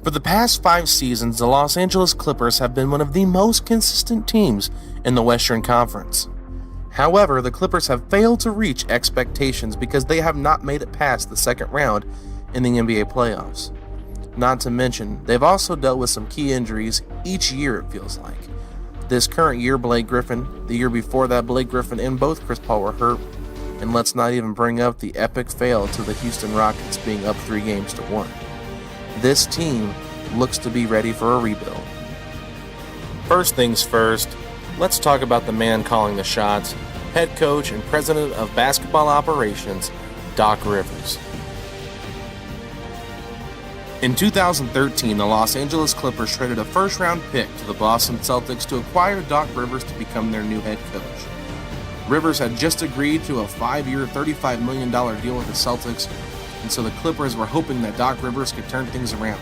For the past 5 seasons, the Los Angeles Clippers have been one of the most consistent teams in the Western Conference. However, the Clippers have failed to reach expectations because they have not made it past the second round in the NBA playoffs. Not to mention, they've also dealt with some key injuries each year, it feels like. This current year, Blake Griffin, the year before that, Blake Griffin and both Chris Paul were hurt, and let's not even bring up the epic fail to the Houston Rockets being up 3-1. This team looks to be ready for a rebuild. First things first, let's talk about the man calling the shots, head coach and president of basketball operations, Doc Rivers. In 2013, the Los Angeles Clippers traded a first-round pick to the Boston Celtics to acquire Doc Rivers to become their new head coach. Rivers had just agreed to a 5-year, $35 million deal with the Celtics, and so the Clippers were hoping that Doc Rivers could turn things around.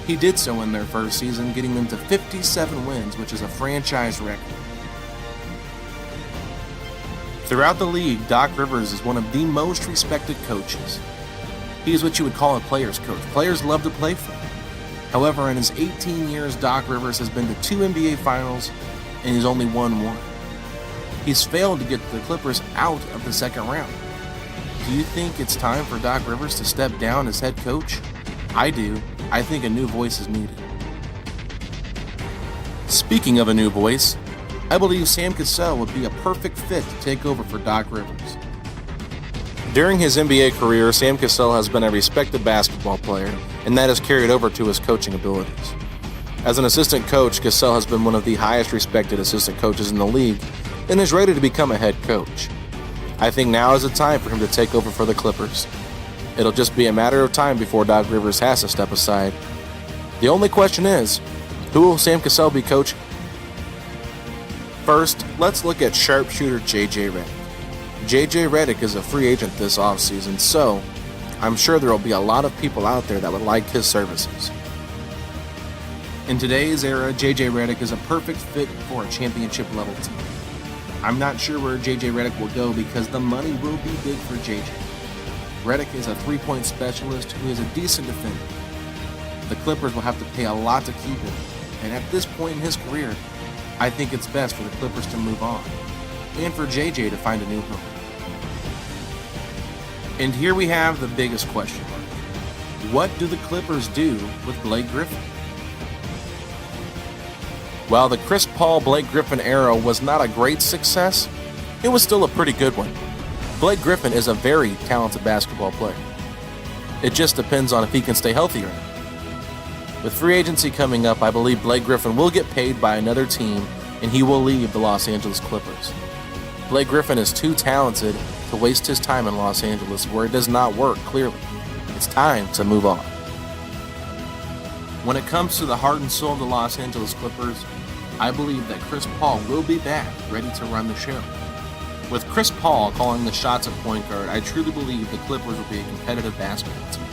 He did so in their first season, getting them to 57 wins, which is a franchise record. Throughout the league, Doc Rivers is one of the most respected coaches. He is what you would call a player's coach. Players love to play for him. However, in his 18 years, Doc Rivers has been to 2 NBA Finals, and he's only won 1. He's failed to get the Clippers out of the second round. Do you think it's time for Doc Rivers to step down as head coach? I do. I think a new voice is needed. Speaking of a new voice, I believe Sam Cassell would be a perfect fit to take over for Doc Rivers. During his NBA career, Sam Cassell has been a respected basketball player, and that has carried over to his coaching abilities. As an assistant coach, Cassell has been one of the highest respected assistant coaches in the league and is ready to become a head coach. I think now is the time for him to take over for the Clippers. It'll just be a matter of time before Doc Rivers has to step aside. The only question is, who will Sam Cassell be coaching? First, let's look at sharpshooter J.J. Redick. J.J. Redick is a free agent this offseason, so I'm sure there will be a lot of people out there that would like his services. In today's era, J.J. Redick is a perfect fit for a championship level team. I'm not sure where J.J. Redick will go because the money will be big for J.J. Redick is a 3-point specialist who is a decent defender. The Clippers will have to pay a lot to keep him, and at this point in his career, I think it's best for the Clippers to move on, and for JJ to find a new home. And here we have the biggest question mark. What do the Clippers do with Blake Griffin? While the Chris Paul, Blake Griffin era was not a great success, it was still a pretty good one. Blake Griffin is a very talented basketball player. It just depends on if he can stay healthy or not. With free agency coming up, I believe Blake Griffin will get paid by another team and he will leave the Los Angeles Clippers. Blake Griffin is too talented to waste his time in Los Angeles where it does not work, clearly. It's time to move on. When it comes to the heart and soul of the Los Angeles Clippers, I believe that Chris Paul will be back, ready to run the show. With Chris Paul calling the shots at point guard, I truly believe the Clippers will be a competitive basketball team.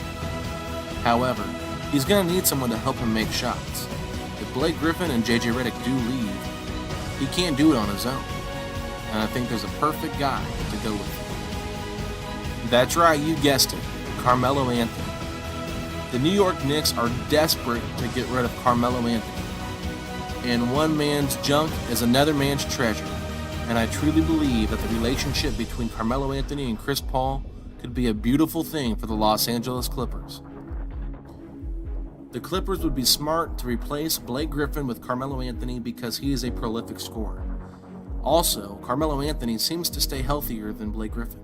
However, he's going to need someone to help him make shots. If Blake Griffin and J.J. Redick do leave, he can't do it on his own. And I think there's a perfect guy to go with. That's right, you guessed it, Carmelo Anthony. The New York Knicks are desperate to get rid of Carmelo Anthony. And one man's junk is another man's treasure. And I truly believe that the relationship between Carmelo Anthony and Chris Paul could be a beautiful thing for the Los Angeles Clippers. The Clippers would be smart to replace Blake Griffin with Carmelo Anthony because he is a prolific scorer. Also, Carmelo Anthony seems to stay healthier than Blake Griffin.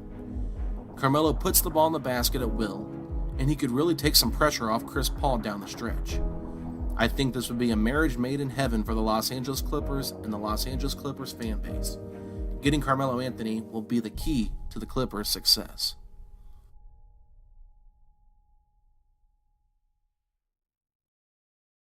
Carmelo puts the ball in the basket at will, and he could really take some pressure off Chris Paul down the stretch. I think this would be a marriage made in heaven for the Los Angeles Clippers and the Los Angeles Clippers fan base. Getting Carmelo Anthony will be the key to the Clippers' success.